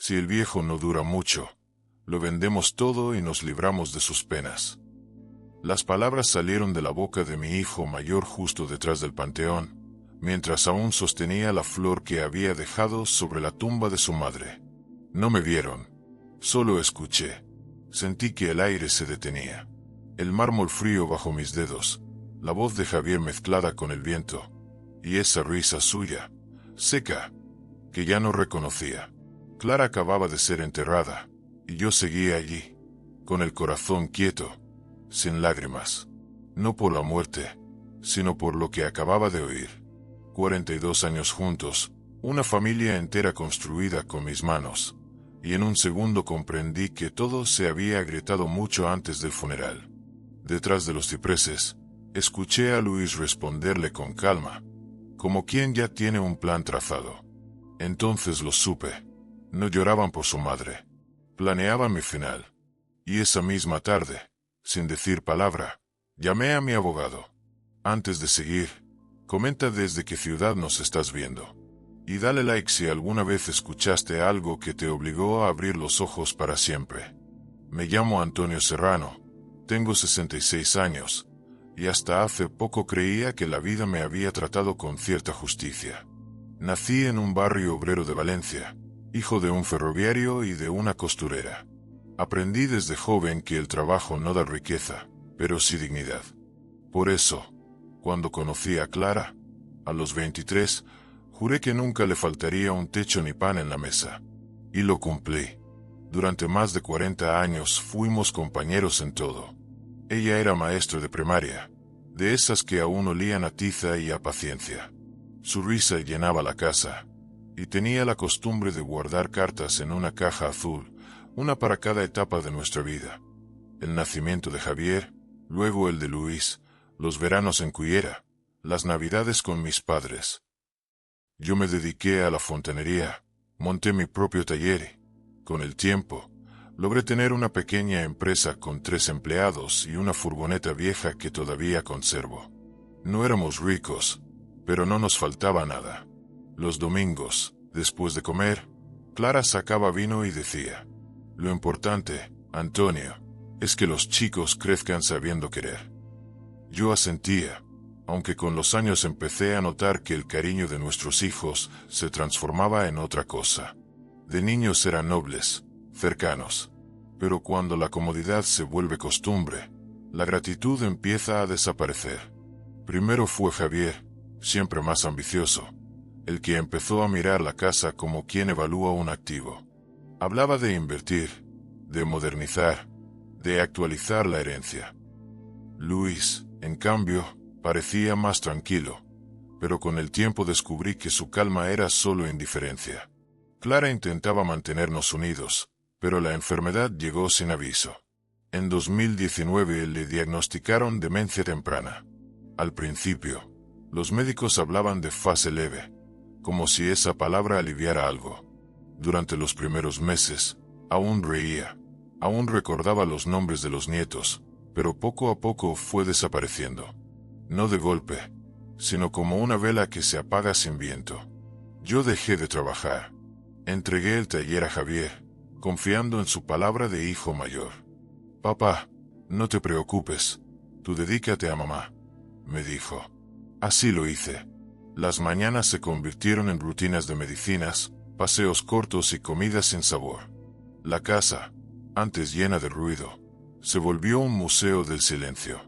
Si el viejo no dura mucho, lo vendemos todo y nos libramos de sus penas. Las palabras salieron de la boca de mi hijo mayor justo detrás del panteón, mientras aún sostenía la flor que había dejado sobre la tumba de su madre. No me vieron, solo escuché. Sentí que el aire se detenía. El mármol frío bajo mis dedos, la voz de Javier mezclada con el viento, y esa risa suya, seca, que ya no reconocía. Clara acababa de ser enterrada, y yo seguía allí, con el corazón quieto, sin lágrimas. No por la muerte, sino por lo que acababa de oír. 42 años juntos, una familia entera construida con mis manos, y en un segundo comprendí que todo se había agrietado mucho antes del funeral. Detrás de los cipreses, escuché a Luis responderle con calma, como quien ya tiene un plan trazado. Entonces lo supe. No lloraban por su madre. Planeaban mi final. Y esa misma tarde, sin decir palabra, llamé a mi abogado. Antes de seguir, comenta desde qué ciudad nos estás viendo. Y dale like si alguna vez escuchaste algo que te obligó a abrir los ojos para siempre. Me llamo Antonio Serrano, tengo 66 años, y hasta hace poco creía que la vida me había tratado con cierta justicia. Nací en un barrio obrero de Valencia, hijo de un ferroviario y de una costurera. Aprendí desde joven que el trabajo no da riqueza, pero sí dignidad. Por eso, cuando conocí a Clara, a los 23, juré que nunca le faltaría un techo ni pan en la mesa. Y lo cumplí. Durante más de 40 años fuimos compañeros en todo. Ella era maestra de primaria, de esas que aún olían a tiza y a paciencia. Su risa llenaba la casa, y tenía la costumbre de guardar cartas en una caja azul, una para cada etapa de nuestra vida. El nacimiento de Javier, luego el de Luis, los veranos en Cullera, las navidades con mis padres. Yo me dediqué a la fontanería, monté mi propio taller. Con el tiempo, logré tener una pequeña empresa con 3 empleados y una furgoneta vieja que todavía conservo. No éramos ricos, pero no nos faltaba nada. Los domingos, después de comer, Clara sacaba vino y decía: lo importante, Antonio, es que los chicos crezcan sabiendo querer. Yo asentía, aunque con los años empecé a notar que el cariño de nuestros hijos se transformaba en otra cosa. De niños eran nobles, cercanos, pero cuando la comodidad se vuelve costumbre, la gratitud empieza a desaparecer. Primero fue Javier, siempre más ambicioso, el que empezó a mirar la casa como quien evalúa un activo. Hablaba de invertir, de modernizar, de actualizar la herencia. Luis, en cambio, parecía más tranquilo, pero con el tiempo descubrí que su calma era solo indiferencia. Clara intentaba mantenernos unidos, pero la enfermedad llegó sin aviso. En 2019 le diagnosticaron demencia temprana. Al principio, los médicos hablaban de fase leve, como si esa palabra aliviara algo. Durante los primeros meses, aún reía, aún recordaba los nombres de los nietos, pero poco a poco fue desapareciendo. No de golpe, sino como una vela que se apaga sin viento. Yo dejé de trabajar. Entregué el taller a Javier, confiando en su palabra de hijo mayor. Papá, no te preocupes, tú dedícate a mamá, me dijo. Así lo hice. Las mañanas se convirtieron en rutinas de medicinas, paseos cortos y comidas sin sabor. La casa, antes llena de ruido, se volvió un museo del silencio.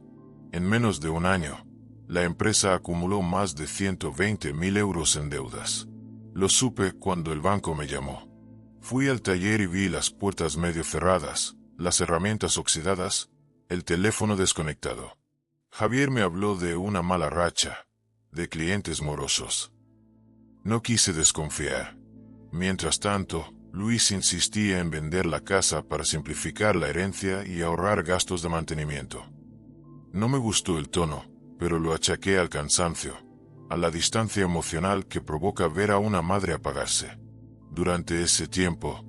En menos de un año, la empresa acumuló más de 120.000 euros en deudas. Lo supe cuando el banco me llamó. Fui al taller y vi las puertas medio cerradas, las herramientas oxidadas, el teléfono desconectado. Javier me habló de una mala racha, de clientes morosos. No quise desconfiar. Mientras tanto, Luis insistía en vender la casa para simplificar la herencia y ahorrar gastos de mantenimiento. No me gustó el tono, pero lo achaqué al cansancio, a la distancia emocional que provoca ver a una madre apagarse. Durante ese tiempo,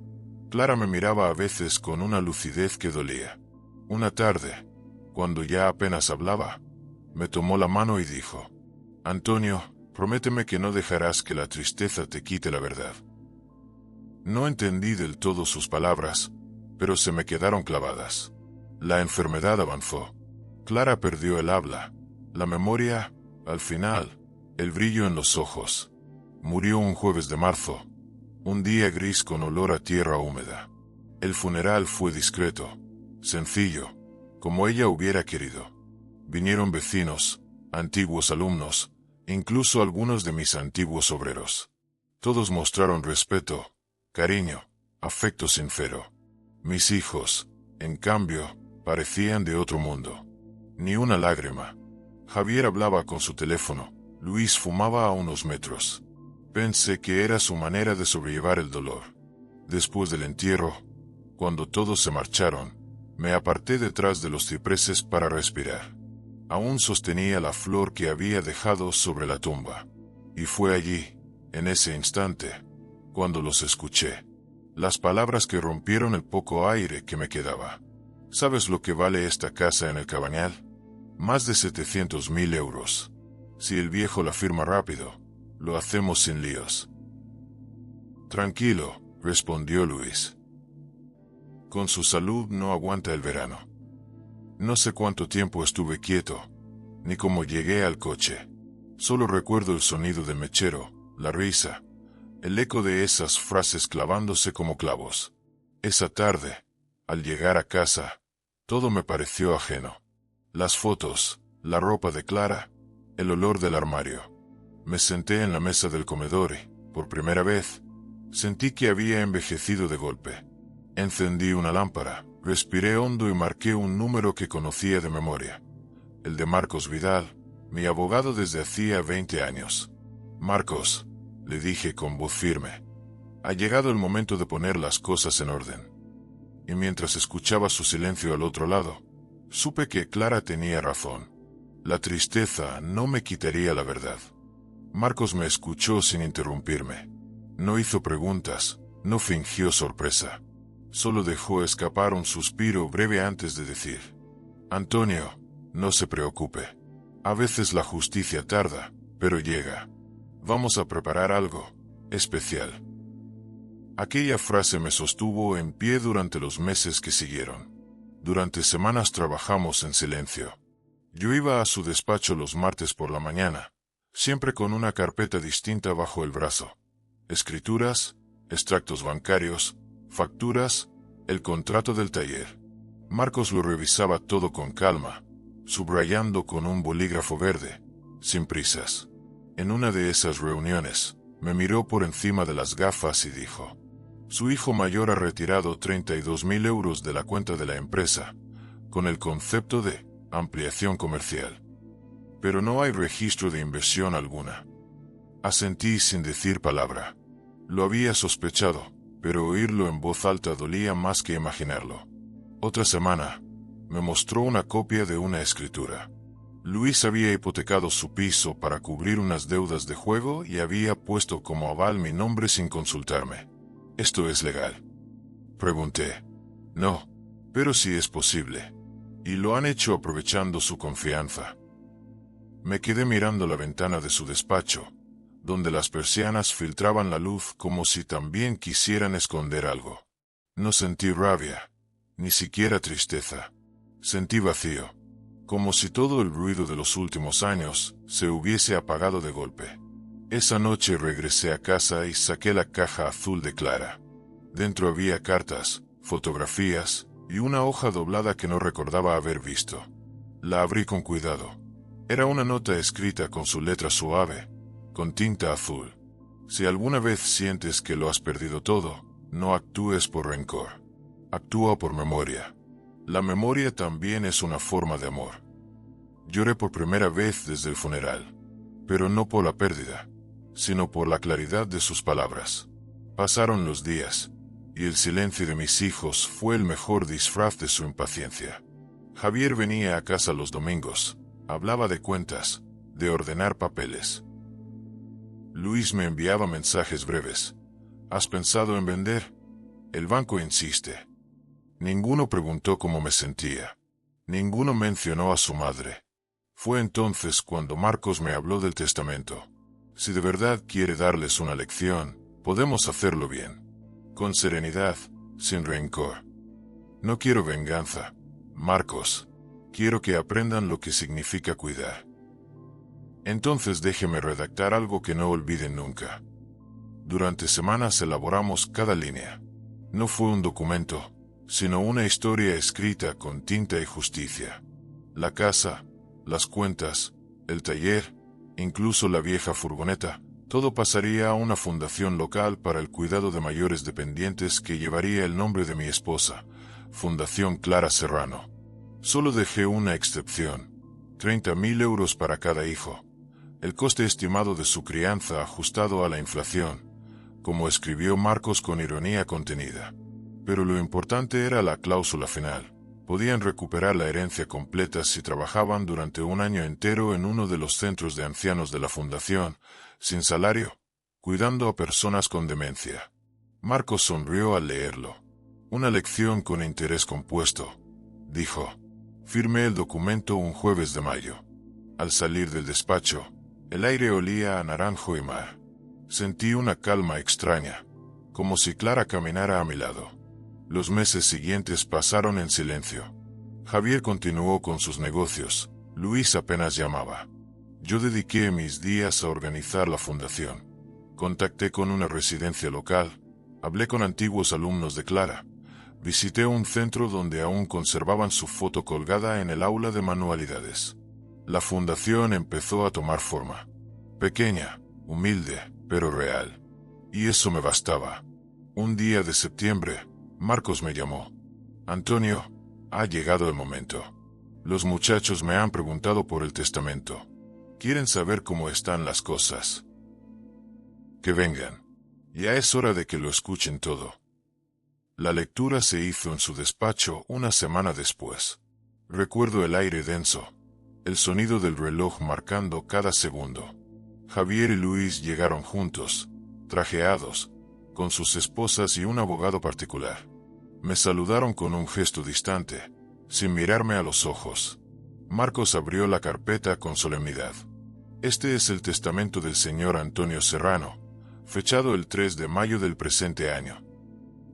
Clara me miraba a veces con una lucidez que dolía. Una tarde, cuando ya apenas hablaba, me tomó la mano y dijo: Antonio, prométeme que no dejarás que la tristeza te quite la verdad. No entendí del todo sus palabras, pero se me quedaron clavadas. La enfermedad avanzó. Clara perdió el habla, la memoria, al final, el brillo en los ojos. Murió un jueves de marzo, un día gris con olor a tierra húmeda. El funeral fue discreto, sencillo, como ella hubiera querido. Vinieron vecinos, antiguos alumnos, incluso algunos de mis antiguos obreros. Todos mostraron respeto, cariño, afecto sincero. Mis hijos, en cambio, parecían de otro mundo. Ni una lágrima. Javier hablaba con su teléfono, Luis fumaba a unos metros. Pensé que era su manera de sobrellevar el dolor. Después del entierro, cuando todos se marcharon, me aparté detrás de los cipreses para respirar. Aún sostenía la flor que había dejado sobre la tumba. Y fue allí, en ese instante, cuando los escuché. Las palabras que rompieron el poco aire que me quedaba. ¿Sabes lo que vale esta casa en el Cabañal? Más de 700.000 euros. Si el viejo la firma rápido, lo hacemos sin líos. Tranquilo, respondió Luis. Con su salud no aguanta el verano. No sé cuánto tiempo estuve quieto, ni cómo llegué al coche. Solo recuerdo el sonido del mechero, la risa, el eco de esas frases clavándose como clavos. Esa tarde, al llegar a casa, todo me pareció ajeno. Las fotos, la ropa de Clara, el olor del armario. Me senté en la mesa del comedor y, por primera vez, sentí que había envejecido de golpe. Encendí una lámpara, respiré hondo y marqué un número que conocía de memoria. El de Marcos Vidal, mi abogado desde hacía 20 años. Marcos, le dije con voz firme, ha llegado el momento de poner las cosas en orden. Y mientras escuchaba su silencio al otro lado, supe que Clara tenía razón. La tristeza no me quitaría la verdad. Marcos me escuchó sin interrumpirme. No hizo preguntas, no fingió sorpresa. Solo dejó escapar un suspiro breve antes de decir: Antonio, no se preocupe. A veces la justicia tarda, pero llega. Vamos a preparar algo especial. Aquella frase me sostuvo en pie durante los meses que siguieron. Durante semanas trabajamos en silencio. Yo iba a su despacho los martes por la mañana, siempre con una carpeta distinta bajo el brazo. Escrituras, extractos bancarios, facturas, el contrato del taller. Marcos lo revisaba todo con calma, subrayando con un bolígrafo verde, sin prisas. En una de esas reuniones, me miró por encima de las gafas y dijo: su hijo mayor ha retirado 32.000 euros de la cuenta de la empresa, con el concepto de ampliación comercial. Pero no hay registro de inversión alguna. Asentí sin decir palabra. Lo había sospechado, pero oírlo en voz alta dolía más que imaginarlo. Otra semana, me mostró una copia de una escritura. Luis había hipotecado su piso para cubrir unas deudas de juego y había puesto como aval mi nombre sin consultarme. ¿Esto es legal?, pregunté. No, pero sí es posible. Y lo han hecho aprovechando su confianza. Me quedé mirando la ventana de su despacho, donde las persianas filtraban la luz como si también quisieran esconder algo. No sentí rabia, ni siquiera tristeza. Sentí vacío, como si todo el ruido de los últimos años se hubiese apagado de golpe. Esa noche regresé a casa y saqué la caja azul de Clara. Dentro había cartas, fotografías y una hoja doblada que no recordaba haber visto. La abrí con cuidado. Era una nota escrita con su letra suave, con tinta azul. Si alguna vez sientes que lo has perdido todo, no actúes por rencor. Actúa por memoria. La memoria también es una forma de amor. Lloré por primera vez desde el funeral, pero no por la pérdida, sino por la claridad de sus palabras. Pasaron los días, y el silencio de mis hijos fue el mejor disfraz de su impaciencia. Javier venía a casa los domingos, hablaba de cuentas, de ordenar papeles. Luis me enviaba mensajes breves. ¿Has pensado en vender? El banco insiste. Ninguno preguntó cómo me sentía. Ninguno mencionó a su madre. Fue entonces cuando Marcos me habló del testamento. Si de verdad quiere darles una lección, podemos hacerlo bien. con serenidad, sin rencor. No quiero venganza, Marcos. Quiero que aprendan lo que significa cuidar. Entonces déjeme redactar algo que no olviden nunca. Durante semanas elaboramos cada línea. No fue un documento, sino una historia escrita con tinta y justicia. La casa, las cuentas, el taller, incluso la vieja furgoneta, todo pasaría a una fundación local para el cuidado de mayores dependientes que llevaría el nombre de mi esposa, Fundación Clara Serrano. Solo dejé una excepción, 30.000 euros para cada hijo, el coste estimado de su crianza ajustado a la inflación, como escribió Marcos con ironía contenida. Pero lo importante era la cláusula final. Podían recuperar la herencia completa si trabajaban durante un año entero en uno de los centros de ancianos de la fundación, sin salario, cuidando a personas con demencia. Marcos sonrió al leerlo. Una lección con interés compuesto, dijo. Firmé el documento un jueves de mayo. Al salir del despacho, el aire olía a naranjo y mar. Sentí una calma extraña, como si Clara caminara a mi lado. Los meses siguientes pasaron en silencio. Javier continuó con sus negocios, Luis apenas llamaba. Yo dediqué mis días a organizar la fundación. Contacté con una residencia local, hablé con antiguos alumnos de Clara, visité un centro donde aún conservaban su foto colgada en el aula de manualidades. La fundación empezó a tomar forma. Pequeña, humilde, pero real. Y eso me bastaba. Un día de septiembre, Marcos me llamó. Antonio, ha llegado el momento. Los muchachos me han preguntado por el testamento. Quieren saber cómo están las cosas. Que vengan. Ya es hora de que lo escuchen todo. La lectura se hizo en su despacho una semana después. Recuerdo el aire denso, el sonido del reloj marcando cada segundo. Javier y Luis llegaron juntos, trajeados, con sus esposas y un abogado particular. Me saludaron con un gesto distante, sin mirarme a los ojos. Marcos abrió la carpeta con solemnidad. Este es el testamento del señor Antonio Serrano, fechado el 3 de mayo del presente año.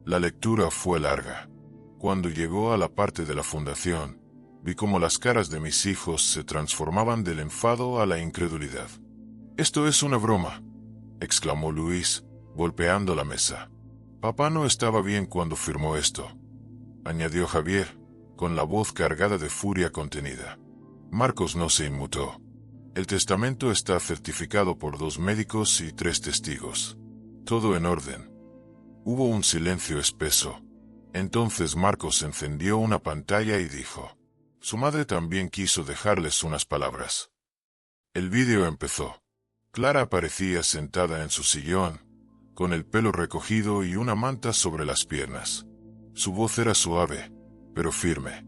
La lectura fue larga. Cuando llegó a la parte de la fundación, vi cómo las caras de mis hijos se transformaban del enfado a la incredulidad. «Esto es una broma», exclamó Luis, golpeando la mesa. «Papá no estaba bien cuando firmó esto», añadió Javier, con la voz cargada de furia contenida. Marcos no se inmutó. El testamento está certificado por 2 médicos y 3 testigos. Todo en orden. Hubo un silencio espeso. Entonces Marcos encendió una pantalla y dijo: «Su madre también quiso dejarles unas palabras». El vídeo empezó. Clara aparecía sentada en su sillón, con el pelo recogido y una manta sobre las piernas. Su voz era suave, pero firme.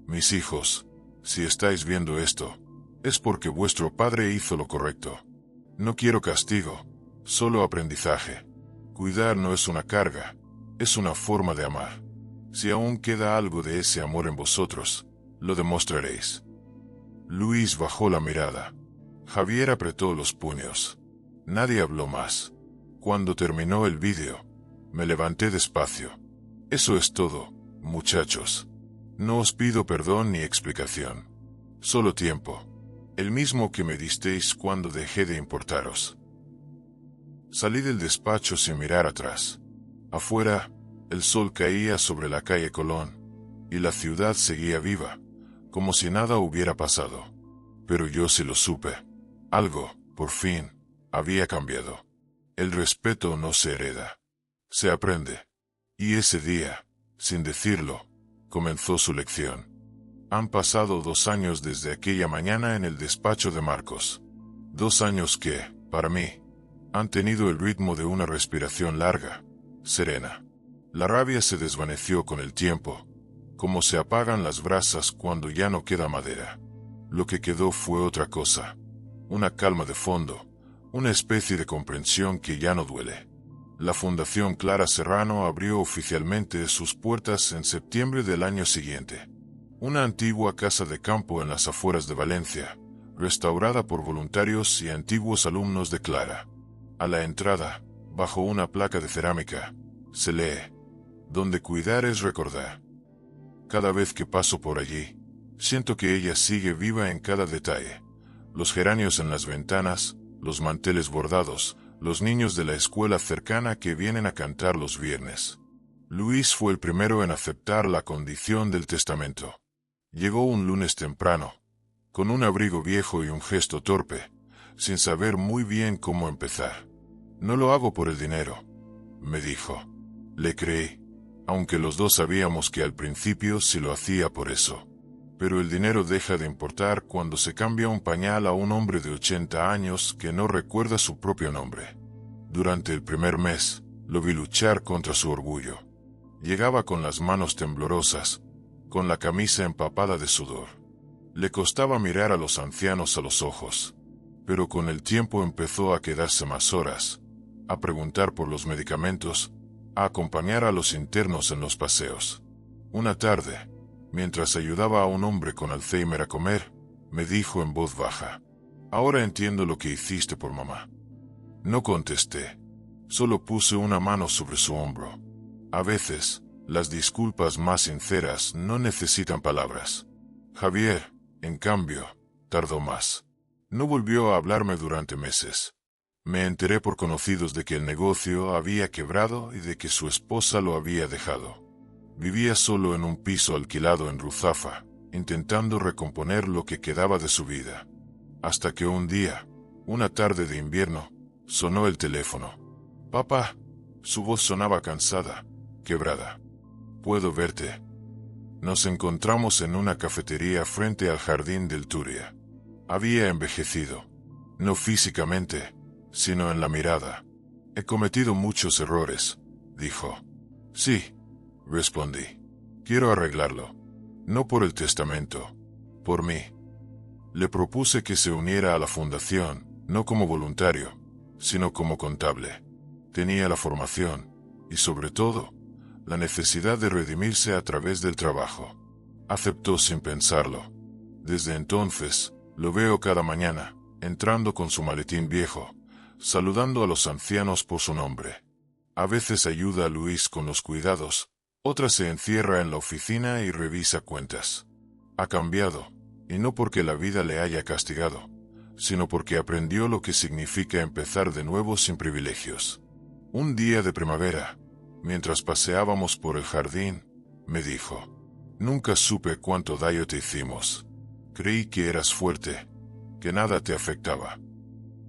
«Mis hijos, si estáis viendo esto, es porque vuestro padre hizo lo correcto. No quiero castigo, solo aprendizaje. Cuidar no es una carga, es una forma de amar. Si aún queda algo de ese amor en vosotros, lo demostraréis». Luis bajó la mirada. Javier apretó los puños. Nadie habló más. Cuando terminó el vídeo, me levanté despacio. «Eso es todo, muchachos. No os pido perdón ni explicación. Solo tiempo. El mismo que me disteis cuando dejé de importaros». Salí del despacho sin mirar atrás. Afuera, el sol caía sobre la calle Colón, y la ciudad seguía viva, como si nada hubiera pasado. Pero yo sí lo supe. Algo, por fin, había cambiado. El respeto no se hereda, se aprende. Y ese día, sin decirlo, comenzó su lección. Han pasado 2 años desde aquella mañana en el despacho de Marcos. 2 años que, para mí, han tenido el ritmo de una respiración larga, serena. La rabia se desvaneció con el tiempo, como se apagan las brasas cuando ya no queda madera. Lo que quedó fue otra cosa, una calma de fondo, una especie de comprensión que ya no duele. La Fundación Clara Serrano abrió oficialmente sus puertas en septiembre del año siguiente. Una antigua casa de campo en las afueras de Valencia, restaurada por voluntarios y antiguos alumnos de Clara. A la entrada, bajo una placa de cerámica, Se lee. Donde cuidar es recordar. Cada vez que paso por allí, siento que ella sigue viva en cada detalle. Los geranios en las ventanas, los manteles bordados, los niños de la escuela cercana que vienen a cantar los viernes. Luis fue el primero en aceptar la condición del testamento. Llegó un lunes temprano, con un abrigo viejo y un gesto torpe, sin saber muy bien cómo empezar. No lo hago por el dinero, me dijo. Le creí, aunque los dos sabíamos que al principio sí lo hacía por eso. Pero el dinero deja de importar cuando se cambia un pañal a un hombre de 80 años que no recuerda su propio nombre. Durante el primer mes, lo vi luchar contra su orgullo. Llegaba con las manos temblorosas, con la camisa empapada de sudor. Le costaba mirar a los ancianos a los ojos, pero con el tiempo empezó a quedarse más horas, a preguntar por los medicamentos, a acompañar a los internos en los paseos. Una tarde, mientras ayudaba a un hombre con Alzheimer a comer, me dijo en voz baja: «Ahora entiendo lo que hiciste por mamá». No contesté, solo puse una mano sobre su hombro. A veces, las disculpas más sinceras no necesitan palabras. Javier, en cambio, tardó más. No volvió a hablarme durante meses. Me enteré por conocidos de que el negocio había quebrado y de que su esposa lo había dejado. Vivía solo en un piso alquilado en Ruzafa, intentando recomponer lo que quedaba de su vida. Hasta que un día, una tarde de invierno, sonó el teléfono. «Papá», su voz sonaba cansada, quebrada. «Puedo verte». Nos encontramos en una cafetería frente al jardín del Turia. Había envejecido, no físicamente, sino en la mirada. «He cometido muchos errores», dijo. «Sí», respondí. «Quiero arreglarlo. No por el testamento, por mí». Le propuse que se uniera a la fundación, no como voluntario, sino como contable. Tenía la formación, y sobre todo, la necesidad de redimirse a través del trabajo. Aceptó sin pensarlo. Desde entonces, lo veo cada mañana, entrando con su maletín viejo, saludando a los ancianos por su nombre. A veces ayuda a Luis con los cuidados, otras se encierra en la oficina y revisa cuentas. Ha cambiado, y no porque la vida le haya castigado, sino porque aprendió lo que significa empezar de nuevo sin privilegios. Un día de primavera, mientras paseábamos por el jardín, me dijo: «Nunca supe cuánto daño te hicimos. Creí que eras fuerte, que nada te afectaba.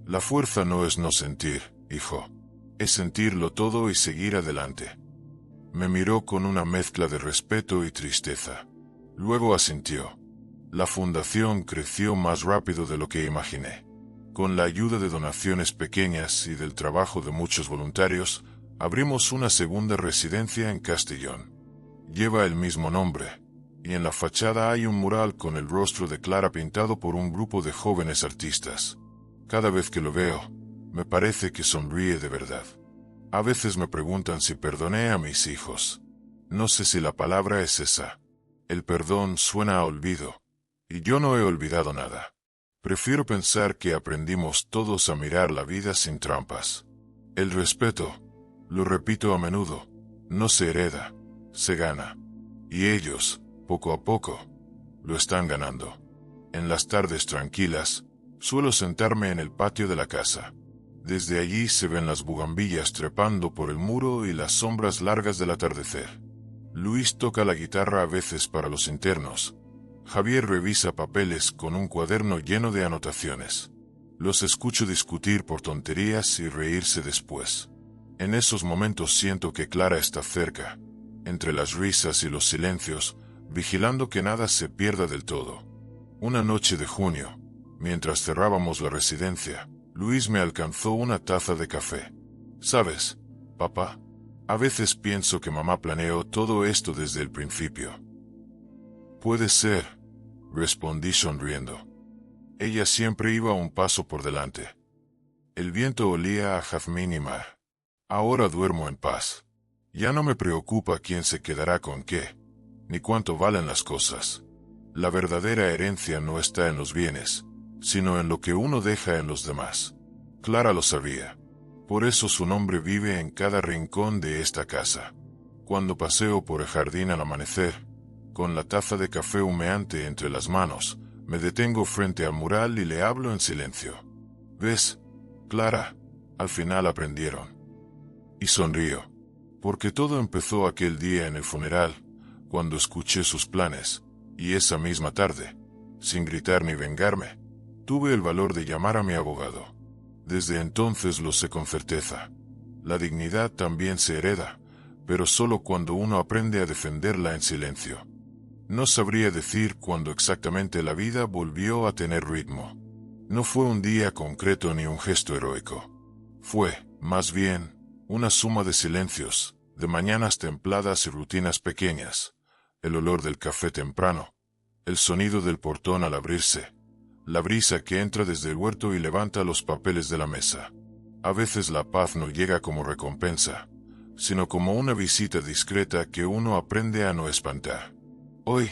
La fuerza no es no sentir, hijo. Es sentirlo todo y seguir adelante». Me miró con una mezcla de respeto y tristeza. Luego asintió. La fundación creció más rápido de lo que imaginé. Con la ayuda de donaciones pequeñas y del trabajo de muchos voluntarios, abrimos una segunda residencia en Castellón. Lleva el mismo nombre, y en la fachada hay un mural con el rostro de Clara pintado por un grupo de jóvenes artistas. Cada vez que lo veo, me parece que sonríe de verdad. A veces me preguntan si perdoné a mis hijos. No sé si la palabra es esa. El perdón suena a olvido, y yo no he olvidado nada. Prefiero pensar que aprendimos todos a mirar la vida sin trampas. El respeto, lo repito a menudo, no se hereda, se gana. Y ellos, poco a poco, lo están ganando. En las tardes tranquilas, suelo sentarme en el patio de la casa. Desde allí se ven las bugambillas trepando por el muro y las sombras largas del atardecer. Luis toca la guitarra a veces para los internos. Javier revisa papeles con un cuaderno lleno de anotaciones. Los escucho discutir por tonterías y reírse después. En esos momentos siento que Clara está cerca, entre las risas y los silencios, vigilando que nada se pierda del todo. Una noche de junio, mientras cerrábamos la residencia, Luis me alcanzó una taza de café. «¿Sabes, papá? A veces pienso que mamá planeó todo esto desde el principio». «Puede ser», respondí sonriendo. Ella siempre iba un paso por delante. El viento olía a jazmín y mar. Ahora duermo en paz. Ya no me preocupa quién se quedará con qué, ni cuánto valen las cosas. La verdadera herencia no está en los bienes, sino en lo que uno deja en los demás. Clara lo sabía. Por eso su nombre vive en cada rincón de esta casa. Cuando paseo por el jardín al amanecer, con la taza de café humeante entre las manos, me detengo frente al mural y le hablo en silencio. ¿Ves, Clara? Al final aprendieron. Y sonrío, porque todo empezó aquel día en el funeral, cuando escuché sus planes, y esa misma tarde, sin gritar ni vengarme, tuve el valor de llamar a mi abogado. Desde entonces lo sé con certeza. La dignidad también se hereda, pero solo cuando uno aprende a defenderla en silencio. No sabría decir cuándo exactamente la vida volvió a tener ritmo. No fue un día concreto ni un gesto heroico. Fue, más bien, una suma de silencios, de mañanas templadas y rutinas pequeñas, el olor del café temprano, el sonido del portón al abrirse, la brisa que entra desde el huerto y levanta los papeles de la mesa. A veces la paz no llega como recompensa, sino como una visita discreta que uno aprende a no espantar. Hoy,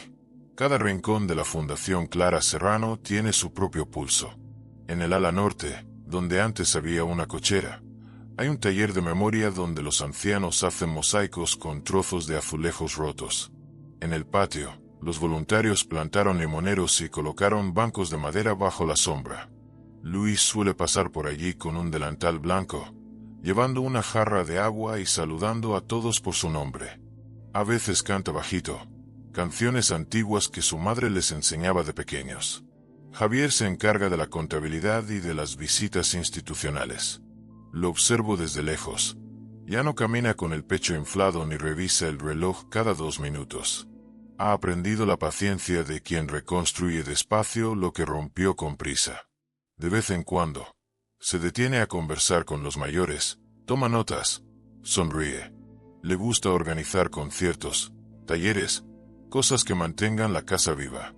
cada rincón de la Fundación Clara Serrano tiene su propio pulso. En el ala norte, donde antes había una cochera, hay un taller de memoria donde los ancianos hacen mosaicos con trozos de azulejos rotos. En el patio, los voluntarios plantaron limoneros y colocaron bancos de madera bajo la sombra. Luis suele pasar por allí con un delantal blanco, llevando una jarra de agua y saludando a todos por su nombre. A veces canta bajito, canciones antiguas que su madre les enseñaba de pequeños. Javier se encarga de la contabilidad y de las visitas institucionales. Lo observo desde lejos. Ya no camina con el pecho inflado ni revisa el reloj cada 2 minutos. Ha aprendido la paciencia de quien reconstruye despacio lo que rompió con prisa. De vez en cuando, se detiene a conversar con los mayores, toma notas, sonríe. Le gusta organizar conciertos, talleres, cosas que mantengan la casa viva.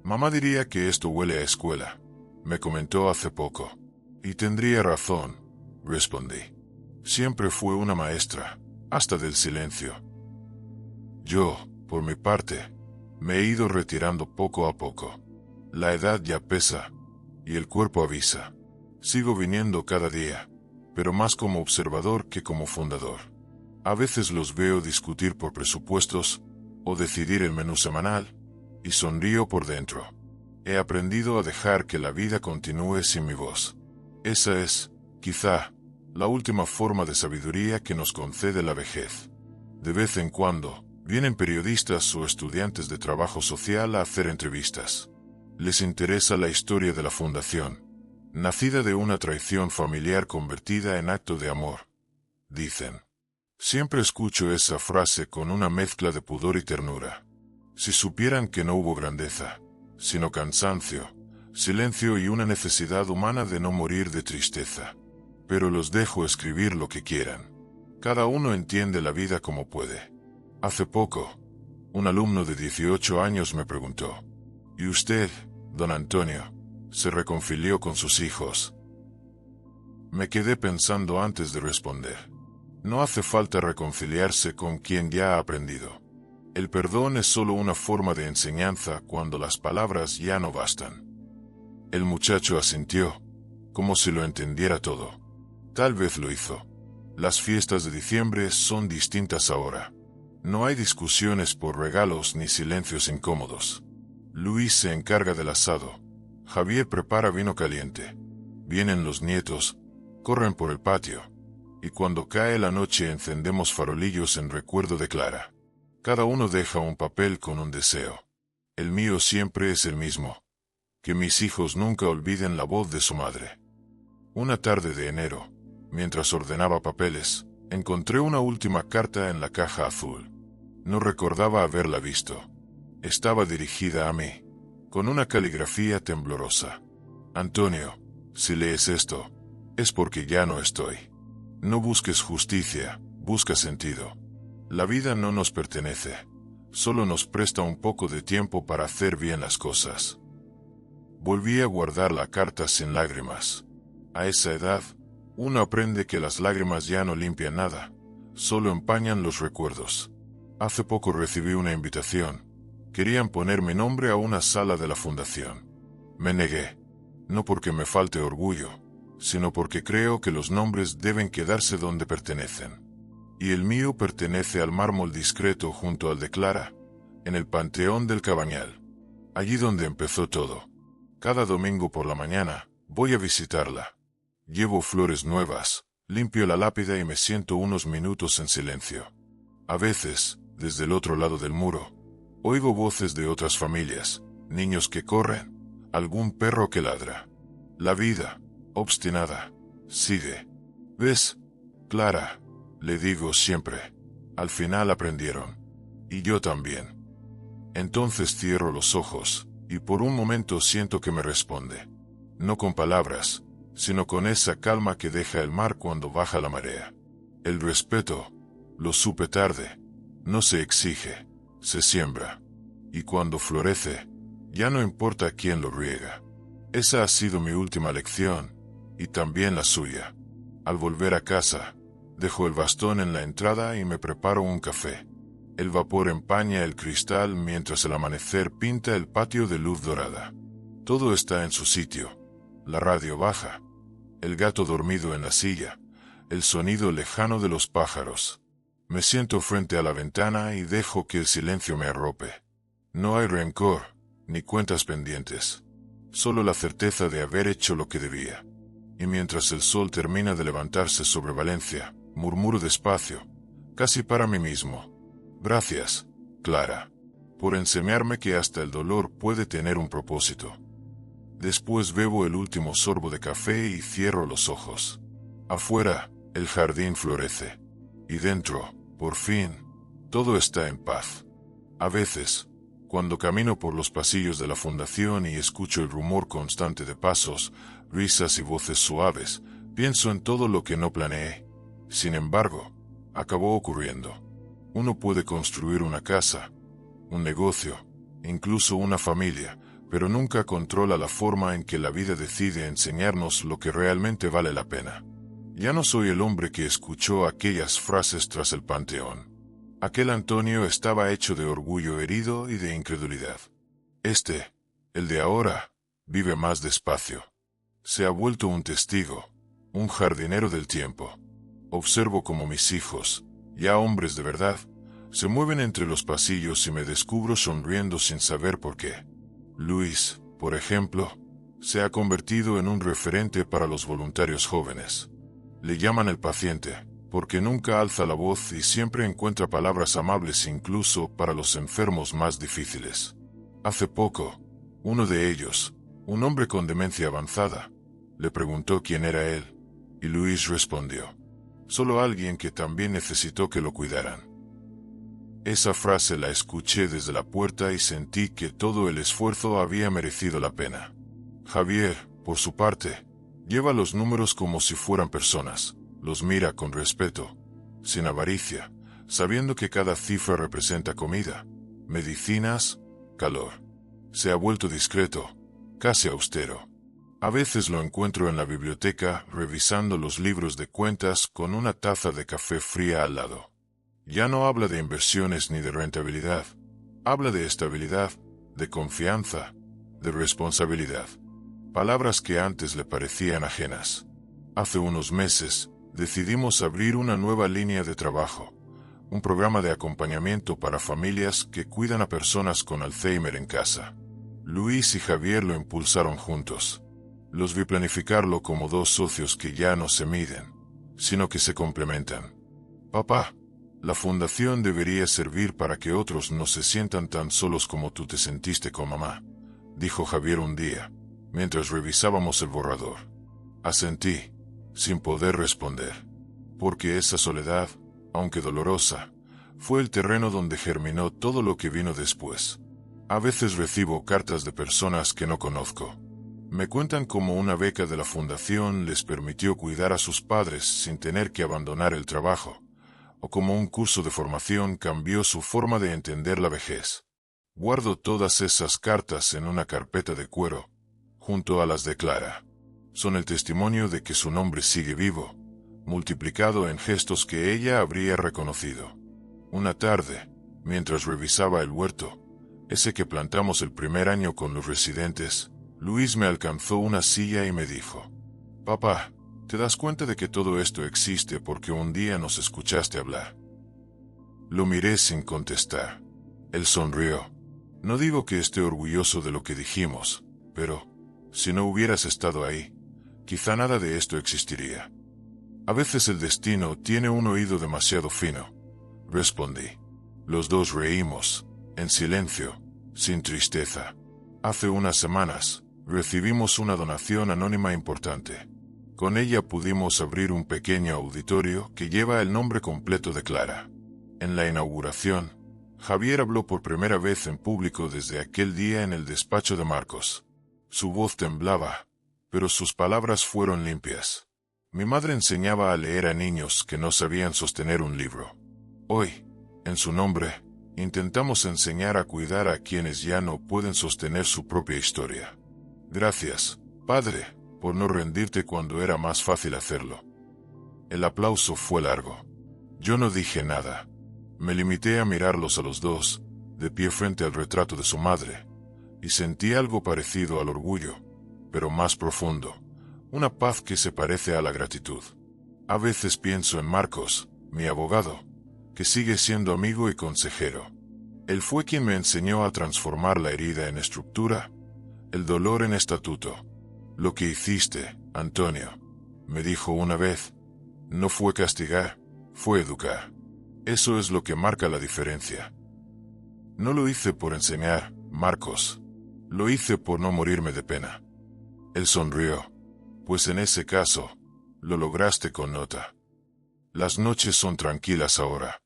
Mamá diría que esto huele a escuela, me comentó hace poco. Y tendría razón, respondí. Siempre fue una maestra, hasta del silencio. Yo, por mi parte, me he ido retirando poco a poco. La edad ya pesa, y el cuerpo avisa. Sigo viniendo cada día, pero más como observador que como fundador. A veces los veo discutir por presupuestos, o decidir el menú semanal, y sonrío por dentro. He aprendido a dejar que la vida continúe sin mi voz. Esa es, quizá, la última forma de sabiduría que nos concede la vejez. De vez en cuando, vienen periodistas o estudiantes de trabajo social a hacer entrevistas. Les interesa la historia de la fundación, nacida de una traición familiar convertida en acto de amor. Dicen. Siempre escucho esa frase con una mezcla de pudor y ternura. Si supieran que no hubo grandeza, sino cansancio, silencio y una necesidad humana de no morir de tristeza. Pero los dejo escribir lo que quieran. Cada uno entiende la vida como puede. Hace poco, un alumno de 18 años me preguntó, ¿y usted, don Antonio, se reconcilió con sus hijos? Me quedé pensando antes de responder. No hace falta reconciliarse con quien ya ha aprendido. El perdón es solo una forma de enseñanza cuando las palabras ya no bastan. El muchacho asintió, como si lo entendiera todo. Tal vez lo hizo. Las fiestas de diciembre son distintas ahora. No hay discusiones por regalos ni silencios incómodos. Luis se encarga del asado. Javier prepara vino caliente. Vienen los nietos, corren por el patio. Y cuando cae la noche encendemos farolillos en recuerdo de Clara. Cada uno deja un papel con un deseo. El mío siempre es el mismo. Que mis hijos nunca olviden la voz de su madre. Una tarde de enero, mientras ordenaba papeles, encontré una última carta en la caja azul. No recordaba haberla visto. Estaba dirigida a mí, con una caligrafía temblorosa. Antonio, si lees esto, es porque ya no estoy. No busques justicia, busca sentido. La vida no nos pertenece, solo nos presta un poco de tiempo para hacer bien las cosas. Volví a guardar la carta sin lágrimas. A esa edad, uno aprende que las lágrimas ya no limpian nada, solo empañan los recuerdos. Hace poco recibí una invitación. Querían poner mi nombre a una sala de la fundación. Me negué, no porque me falte orgullo, sino porque creo que los nombres deben quedarse donde pertenecen. Y el mío pertenece al mármol discreto junto al de Clara, en el Panteón del Cabañal, allí donde empezó todo. Cada domingo por la mañana voy a visitarla. Llevo flores nuevas, limpio la lápida y me siento unos minutos en silencio. A veces, desde el otro lado del muro, oigo voces de otras familias, niños que corren, algún perro que ladra. La vida, obstinada, sigue. ¿Ves, Clara? Le digo siempre. Al final aprendieron. Y yo también. Entonces cierro los ojos, y por un momento siento que me responde. No con palabras, sino con esa calma que deja el mar cuando baja la marea. El respeto, lo supe tarde, no se exige, se siembra. Y cuando florece, ya no importa quién lo riega. Esa ha sido mi última lección, y también la suya. Al volver a casa, dejo el bastón en la entrada y me preparo un café. El vapor empaña el cristal mientras el amanecer pinta el patio de luz dorada. Todo está en su sitio. La radio baja, el gato dormido en la silla, el sonido lejano de los pájaros. Me siento frente a la ventana y dejo que el silencio me arrope. No hay rencor, ni cuentas pendientes. Solo la certeza de haber hecho lo que debía. Y mientras el sol termina de levantarse sobre Valencia, murmuro despacio, casi para mí mismo. Gracias, Clara, por enseñarme que hasta el dolor puede tener un propósito. Después bebo el último sorbo de café y cierro los ojos. Afuera, el jardín florece. Y dentro, por fin, todo está en paz. A veces, cuando camino por los pasillos de la fundación y escucho el rumor constante de pasos, risas y voces suaves, pienso en todo lo que no planeé. Sin embargo, acabó ocurriendo. Uno puede construir una casa, un negocio, incluso una familia, pero nunca controla la forma en que la vida decide enseñarnos lo que realmente vale la pena. Ya no soy el hombre que escuchó aquellas frases tras el panteón. Aquel Antonio estaba hecho de orgullo herido y de incredulidad. El de ahora, vive más despacio. Se ha vuelto un testigo, un jardinero del tiempo. Observo cómo mis hijos, ya hombres de verdad, se mueven entre los pasillos y me descubro sonriendo sin saber por qué. Luis, por ejemplo, se ha convertido en un referente para los voluntarios jóvenes. Le llaman el paciente, porque nunca alza la voz y siempre encuentra palabras amables incluso para los enfermos más difíciles. Hace poco, uno de ellos, un hombre con demencia avanzada, le preguntó quién era él, y Luis respondió: solo alguien que también necesitó que lo cuidaran. Esa frase la escuché desde la puerta y sentí que todo el esfuerzo había merecido la pena. Javier, por su parte, lleva los números como si fueran personas, los mira con respeto, sin avaricia, sabiendo que cada cifra representa comida, medicinas, calor. Se ha vuelto discreto, casi austero. A veces lo encuentro en la biblioteca revisando los libros de cuentas con una taza de café fría al lado. Ya no habla de inversiones ni de rentabilidad. Habla de estabilidad, de confianza, de responsabilidad. Palabras que antes le parecían ajenas. Hace unos meses, decidimos abrir una nueva línea de trabajo. Un programa de acompañamiento para familias que cuidan a personas con Alzheimer en casa. Luis y Javier lo impulsaron juntos. Los vi planificarlo como dos socios que ya no se miden, sino que se complementan. Papá, la fundación debería servir para que otros no se sientan tan solos como tú te sentiste con mamá, dijo Javier un día, mientras revisábamos el borrador. Asentí, sin poder responder, porque esa soledad, aunque dolorosa, fue el terreno donde germinó todo lo que vino después. A veces recibo cartas de personas que no conozco. Me cuentan cómo una beca de la fundación les permitió cuidar a sus padres sin tener que abandonar el trabajo, o cómo un curso de formación cambió su forma de entender la vejez. Guardo todas esas cartas en una carpeta de cuero, junto a las de Clara. Son el testimonio de que su nombre sigue vivo, multiplicado en gestos que ella habría reconocido. Una tarde, mientras revisaba el huerto, ese que plantamos el primer año con los residentes, Luis me alcanzó una silla y me dijo: Papá, ¿te das cuenta de que todo esto existe porque un día nos escuchaste hablar? Lo miré sin contestar. Él sonrió. No digo que esté orgulloso de lo que dijimos, pero, si no hubieras estado ahí, quizá nada de esto existiría. A veces el destino tiene un oído demasiado fino, respondí. Los dos reímos, en silencio, sin tristeza. Hace unas semanas, recibimos una donación anónima importante. Con ella pudimos abrir un pequeño auditorio que lleva el nombre completo de Clara. En la inauguración, Javier habló por primera vez en público desde aquel día en el despacho de Marcos. Su voz temblaba, pero sus palabras fueron limpias. Mi madre enseñaba a leer a niños que no sabían sostener un libro. Hoy, en su nombre, intentamos enseñar a cuidar a quienes ya no pueden sostener su propia historia. Gracias, padre, por no rendirte cuando era más fácil hacerlo. El aplauso fue largo. Yo no dije nada. Me limité a mirarlos a los dos, de pie frente al retrato de su madre, y sentí algo parecido al orgullo, pero más profundo, una paz que se parece a la gratitud. A veces pienso en Marcos, mi abogado, que sigue siendo amigo y consejero. Él fue quien me enseñó a transformar la herida en estructura, el dolor en estatuto. Lo que hiciste, Antonio, me dijo una vez, no fue castigar, fue educar. Eso es lo que marca la diferencia. No lo hice por enseñar, Marcos. Lo hice por no morirme de pena. Él sonrió. Pues en ese caso, lo lograste con nota. Las noches son tranquilas ahora.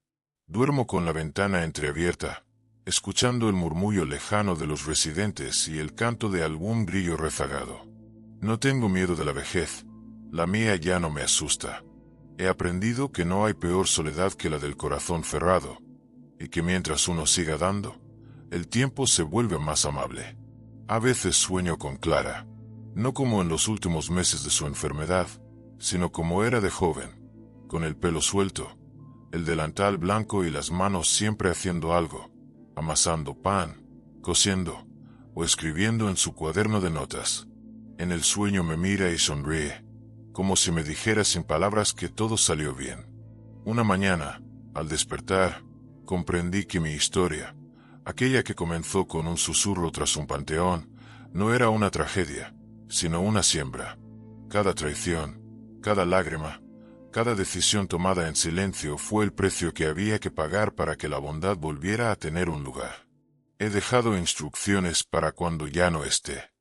Duermo con la ventana entreabierta, escuchando el murmullo lejano de los residentes y el canto de algún grillo rezagado. No tengo miedo de la vejez. La mía ya no me asusta. He aprendido que no hay peor soledad que la del corazón cerrado, y que mientras uno siga dando, el tiempo se vuelve más amable. A veces sueño con Clara, no como en los últimos meses de su enfermedad, sino como era de joven, con el pelo suelto, el delantal blanco y las manos siempre haciendo algo, amasando pan, cosiendo, o escribiendo en su cuaderno de notas. En el sueño me mira y sonríe, como si me dijera sin palabras que todo salió bien. Una mañana, al despertar, comprendí que mi historia, aquella que comenzó con un susurro tras un panteón, no era una tragedia, sino una siembra. Cada traición, cada lágrima, cada decisión tomada en silencio fue el precio que había que pagar para que la bondad volviera a tener un lugar. He dejado instrucciones para cuando ya no esté.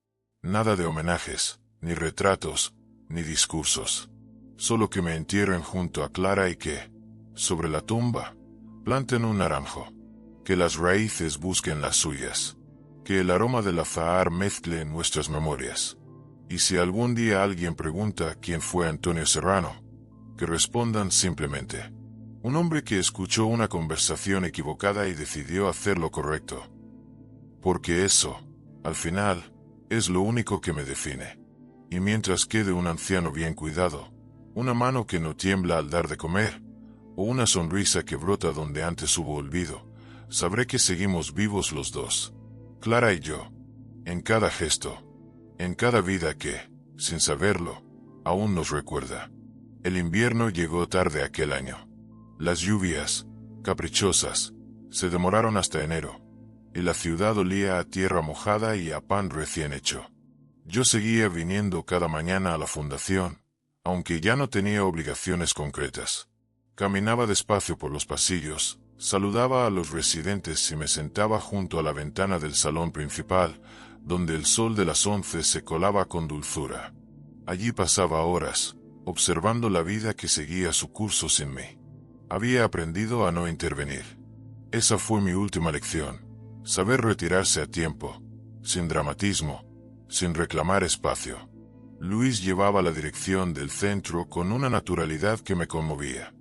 Nada de homenajes, ni retratos, ni discursos. Solo que me entierren junto a Clara y que, sobre la tumba, planten un naranjo. Que las raíces busquen las suyas. Que el aroma del azahar mezcle nuestras memorias. Y si algún día alguien pregunta quién fue Antonio Serrano, que respondan simplemente: un hombre que escuchó una conversación equivocada y decidió hacer lo correcto. Porque eso, al final, es lo único que me define. Y mientras quede un anciano bien cuidado, una mano que no tiembla al dar de comer, o una sonrisa que brota donde antes hubo olvido, sabré que seguimos vivos los dos, Clara y yo, en cada gesto, en cada vida que, sin saberlo, aún nos recuerda. El invierno llegó tarde aquel año. Las lluvias, caprichosas, se demoraron hasta enero, y la ciudad olía a tierra mojada y a pan recién hecho. Yo seguía viniendo cada mañana a la fundación, aunque ya no tenía obligaciones concretas. Caminaba despacio por los pasillos, saludaba a los residentes y me sentaba junto a la ventana del salón principal, donde el sol de las 11 se colaba con dulzura. Allí pasaba horas, observando la vida que seguía su curso sin mí. Había aprendido a no intervenir. Esa fue mi última lección, saber retirarse a tiempo, sin dramatismo, sin reclamar espacio. Luis llevaba la dirección del centro con una naturalidad que me conmovía.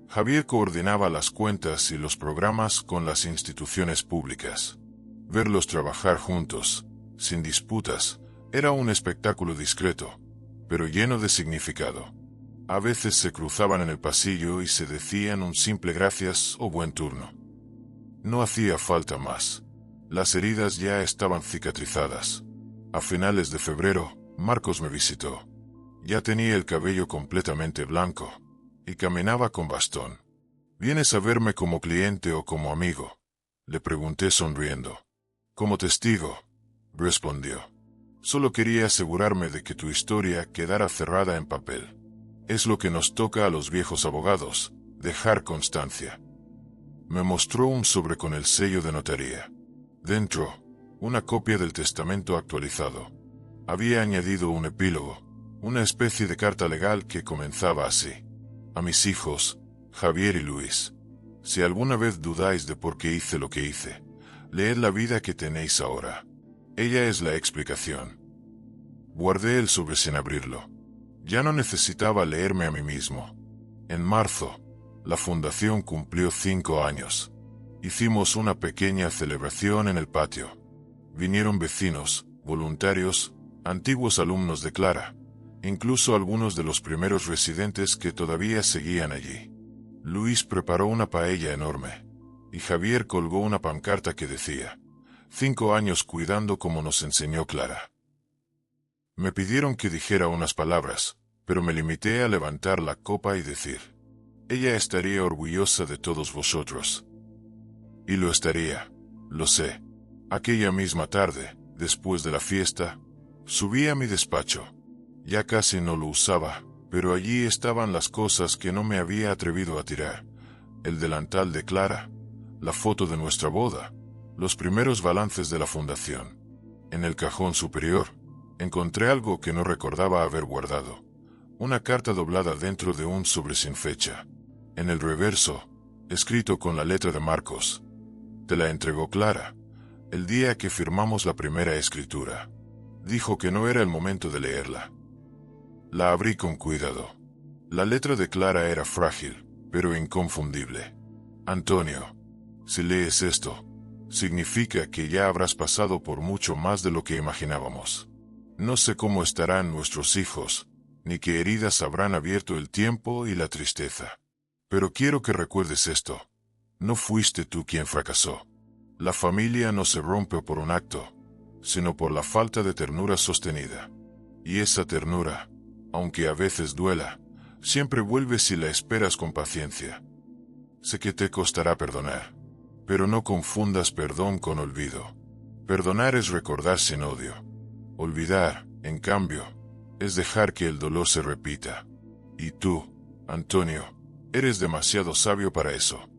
Javier coordinaba las cuentas y los programas con las instituciones públicas. Verlos trabajar juntos, sin disputas, era un espectáculo discreto, pero lleno de significado. A veces se cruzaban en el pasillo y se decían un simple gracias o buen turno. No hacía falta más. Las heridas ya estaban cicatrizadas. A finales de febrero, Marcos me visitó. Ya tenía el cabello completamente blanco, y caminaba con bastón. ¿Vienes a verme como cliente o como amigo?, le pregunté sonriendo. Como testigo, respondió. Solo quería asegurarme de que tu historia quedara cerrada en papel. Es lo que nos toca a los viejos abogados, dejar constancia. Me mostró un sobre con el sello de notaría. Dentro, una copia del testamento actualizado. Había añadido un epílogo, una especie de carta legal que comenzaba así. A mis hijos, Javier y Luis. Si alguna vez dudáis de por qué hice lo que hice, leed la vida que tenéis ahora. Ella es la explicación. Guardé el sobre sin abrirlo. Ya no necesitaba leerme a mí mismo. En marzo, la fundación cumplió 5 años. Hicimos una pequeña celebración en el patio. Vinieron vecinos, voluntarios, antiguos alumnos de Clara, incluso algunos de los primeros residentes que todavía seguían allí. Luis preparó una paella enorme, y Javier colgó una pancarta que decía: 5 años cuidando como nos enseñó Clara. Me pidieron que dijera unas palabras, pero me limité a levantar la copa y decir: ella estaría orgullosa de todos vosotros. Y lo estaría, lo sé. Aquella misma tarde, después de la fiesta, subí a mi despacho. Ya casi no lo usaba, pero allí estaban las cosas que no me había atrevido a tirar: el delantal de Clara, la foto de nuestra boda, los primeros balances de la fundación. En el cajón superior, encontré algo que no recordaba haber guardado: una carta doblada dentro de un sobre sin fecha. En el reverso, escrito con la letra de Marcos: te la entregó Clara, el día que firmamos la primera escritura. Dijo que no era el momento de leerla. La abrí con cuidado. La letra de Clara era frágil, pero inconfundible. Antonio, si lees esto, significa que ya habrás pasado por mucho más de lo que imaginábamos. No sé cómo estarán nuestros hijos, ni qué heridas habrán abierto el tiempo y la tristeza. Pero quiero que recuerdes esto: no fuiste tú quien fracasó. La familia no se rompe por un acto, sino por la falta de ternura sostenida. Y esa ternura, aunque a veces duela, siempre vuelve si la esperas con paciencia. Sé que te costará perdonar, pero no confundas perdón con olvido. Perdonar es recordar sin odio. Olvidar, en cambio, es dejar que el dolor se repita. Y tú, Antonio, eres demasiado sabio para eso.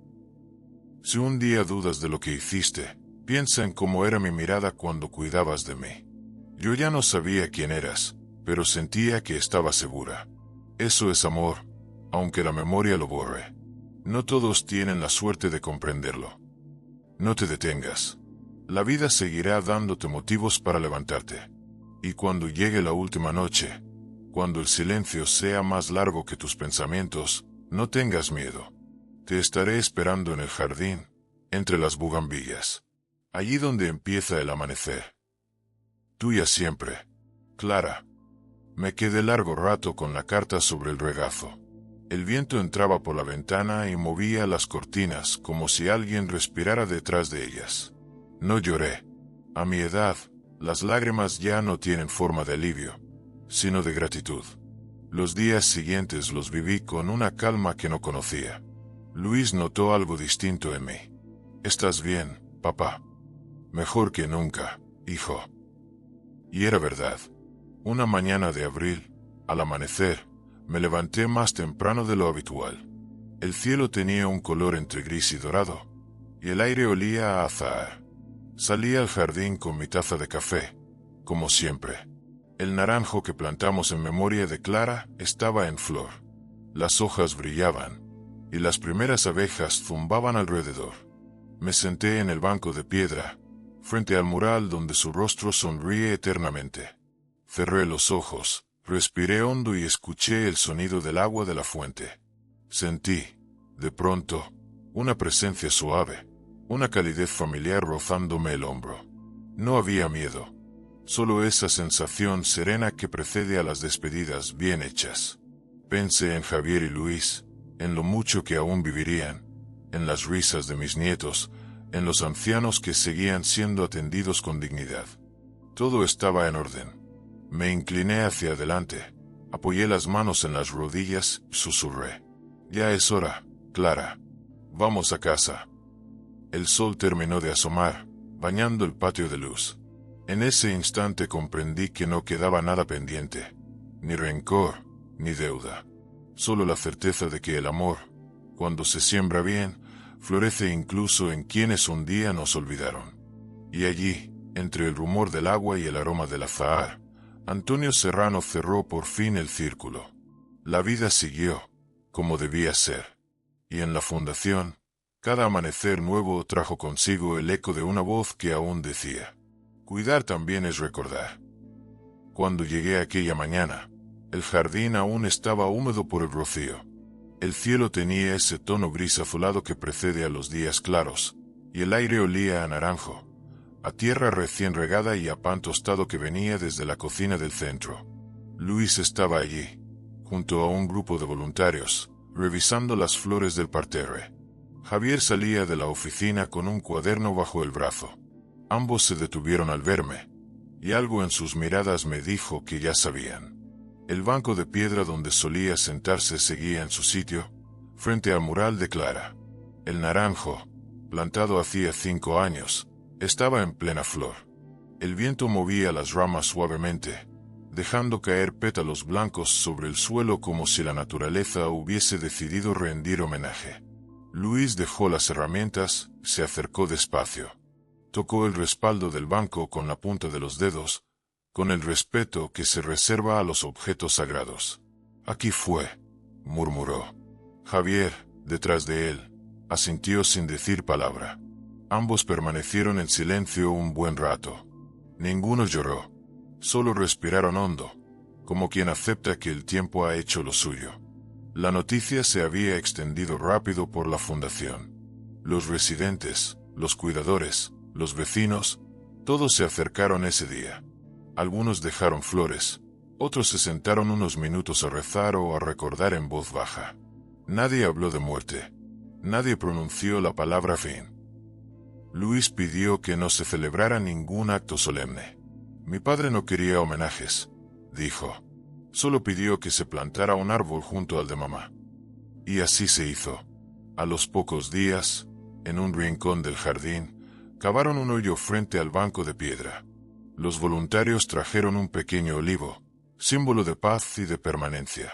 Si un día dudas de lo que hiciste, piensa en cómo era mi mirada cuando cuidabas de mí. Yo ya no sabía quién eras, pero sentía que estaba segura. Eso es amor, aunque la memoria lo borre. No todos tienen la suerte de comprenderlo. No te detengas. La vida seguirá dándote motivos para levantarte. Y cuando llegue la última noche, cuando el silencio sea más largo que tus pensamientos, no tengas miedo. Te estaré esperando en el jardín, entre las bugambillas, allí donde empieza el amanecer. Tuya siempre, Clara. Me quedé largo rato con la carta sobre el regazo. El viento entraba por la ventana y movía las cortinas como si alguien respirara detrás de ellas. No lloré. A mi edad, las lágrimas ya no tienen forma de alivio, sino de gratitud. Los días siguientes los viví con una calma que no conocía. Luis notó algo distinto en mí. ¿Estás bien, papá? Mejor que nunca, hijo. Y era verdad. Una mañana de abril, al amanecer, me levanté más temprano de lo habitual. El cielo tenía un color entre gris y dorado, y el aire olía a azahar. Salí al jardín con mi taza de café, como siempre. El naranjo que plantamos en memoria de Clara estaba en flor. Las hojas brillaban, y las primeras abejas zumbaban alrededor. Me senté en el banco de piedra, frente al mural donde su rostro sonríe eternamente. Cerré los ojos, respiré hondo y escuché el sonido del agua de la fuente. Sentí, de pronto, una presencia suave, una calidez familiar rozándome el hombro. No había miedo, solo esa sensación serena que precede a las despedidas bien hechas. Pensé en Javier y Luis, en lo mucho que aún vivirían, en las risas de mis nietos, en los ancianos que seguían siendo atendidos con dignidad. Todo estaba en orden. Me incliné hacia adelante, Apoyé las manos en las rodillas, susurré. Ya es hora, Clara. Vamos a casa. El sol terminó de asomar, bañando el patio de luz. En ese instante comprendí que no quedaba nada pendiente, ni rencor, ni deuda. Solo la certeza de que el amor, cuando se siembra bien, florece incluso en quienes un día nos olvidaron. Y allí, entre el rumor del agua y el aroma del azahar, Antonio Serrano cerró por fin el círculo. La vida siguió, como debía ser. Y en la fundación, cada amanecer nuevo trajo consigo el eco de una voz que aún decía: cuidar también es recordar. Cuando llegué aquella mañana, el jardín aún estaba húmedo por el rocío. El cielo tenía ese tono gris azulado que precede a los días claros, y el aire olía a naranjo, a tierra recién regada y a pan tostado que venía desde la cocina del centro. Luis estaba allí, junto a un grupo de voluntarios, revisando las flores del parterre. Javier salía de la oficina con un cuaderno bajo el brazo. Ambos se detuvieron al verme, y algo en sus miradas me dijo que ya sabían. El banco de piedra donde solía sentarse seguía en su sitio, frente al mural de Clara. El naranjo, plantado hacía 5 años, estaba en plena flor. El viento movía las ramas suavemente, dejando caer pétalos blancos sobre el suelo como si la naturaleza hubiese decidido rendir homenaje. Luis dejó las herramientas, se acercó despacio. Tocó el respaldo del banco con la punta de los dedos, con el respeto que se reserva a los objetos sagrados. Aquí fue, murmuró. Javier, detrás de él, asintió sin decir palabra. Ambos permanecieron en silencio un buen rato. Ninguno lloró. Solo respiraron hondo, como quien acepta que el tiempo ha hecho lo suyo. La noticia se había extendido rápido por la fundación. Los residentes, los cuidadores, los vecinos, todos se acercaron ese día. Algunos dejaron flores, otros se sentaron unos minutos a rezar o a recordar en voz baja. Nadie habló de muerte. Nadie pronunció la palabra fin. Luis pidió que no se celebrara ningún acto solemne. Mi padre no quería homenajes, dijo. Solo pidió que se plantara un árbol junto al de mamá. Y así se hizo. A los pocos días, en un rincón del jardín, cavaron un hoyo frente al banco de piedra. Los voluntarios trajeron un pequeño olivo, símbolo de paz y de permanencia.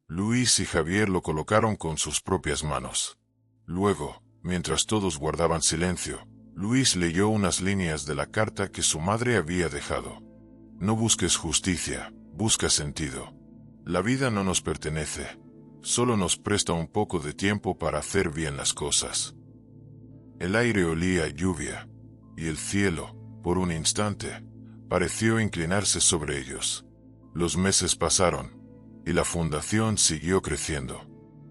Luis y Javier lo colocaron con sus propias manos. Luego, mientras todos guardaban silencio, Luis leyó unas líneas de la carta que su madre había dejado. No busques justicia, busca sentido. La vida no nos pertenece, solo nos presta un poco de tiempo para hacer bien las cosas. El aire olía a lluvia, y el cielo, por un instante, pareció inclinarse sobre ellos. Los meses pasaron, y la fundación siguió creciendo.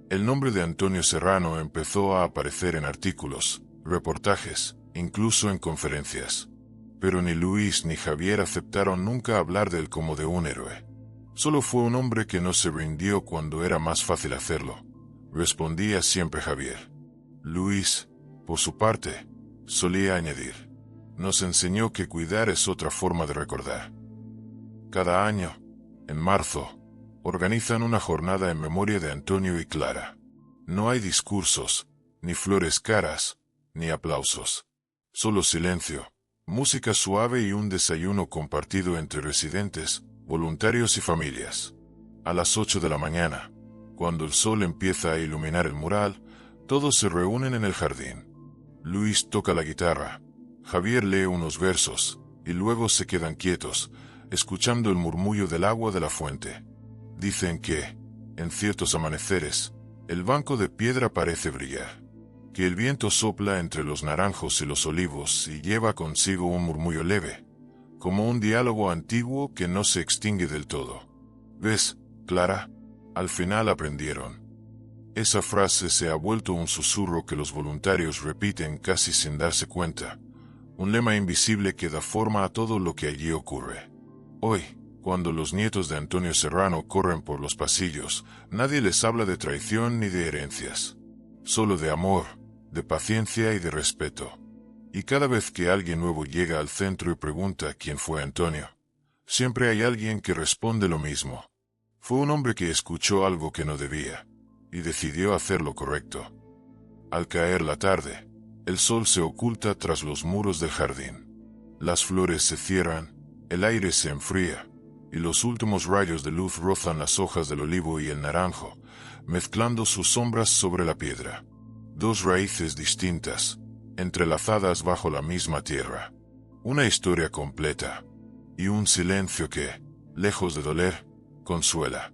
El nombre de Antonio Serrano empezó a aparecer en artículos, reportajes, incluso en conferencias. Pero ni Luis ni Javier aceptaron nunca hablar de él como de un héroe. Solo fue un hombre que no se rindió cuando era más fácil hacerlo, respondía siempre Javier. Luis, por su parte, solía añadir: nos enseñó que cuidar es otra forma de recordar. Cada año, en marzo, organizan una jornada en memoria de Antonio y Clara. No hay discursos, ni flores caras, ni aplausos. Solo silencio, música suave y un desayuno compartido entre residentes, voluntarios y familias. A las 8 de la mañana, cuando el sol empieza a iluminar el mural, todos se reúnen en el jardín. Luis toca la guitarra, Javier lee unos versos, y luego se quedan quietos, escuchando el murmullo del agua de la fuente. Dicen que, en ciertos amaneceres, el banco de piedra parece brillar, que el viento sopla entre los naranjos y los olivos y lleva consigo un murmullo leve, como un diálogo antiguo que no se extingue del todo. ¿Ves, Clara? Al final aprendieron. Esa frase se ha vuelto un susurro que los voluntarios repiten casi sin darse cuenta, un lema invisible que da forma a todo lo que allí ocurre. Hoy, cuando los nietos de Antonio Serrano corren por los pasillos, nadie les habla de traición ni de herencias. Solo de amor, de paciencia y de respeto. Y cada vez que alguien nuevo llega al centro y pregunta quién fue Antonio, siempre hay alguien que responde lo mismo: Fue un hombre que escuchó algo que no debía, y decidió hacer lo correcto. Al caer la tarde, el sol se oculta tras los muros del jardín. Las flores se cierran, el aire se enfría, y los últimos rayos de luz rozan las hojas del olivo y el naranjo, mezclando sus sombras sobre la piedra. Dos raíces distintas, entrelazadas bajo la misma tierra. Una historia completa, y un silencio que, lejos de doler, consuela.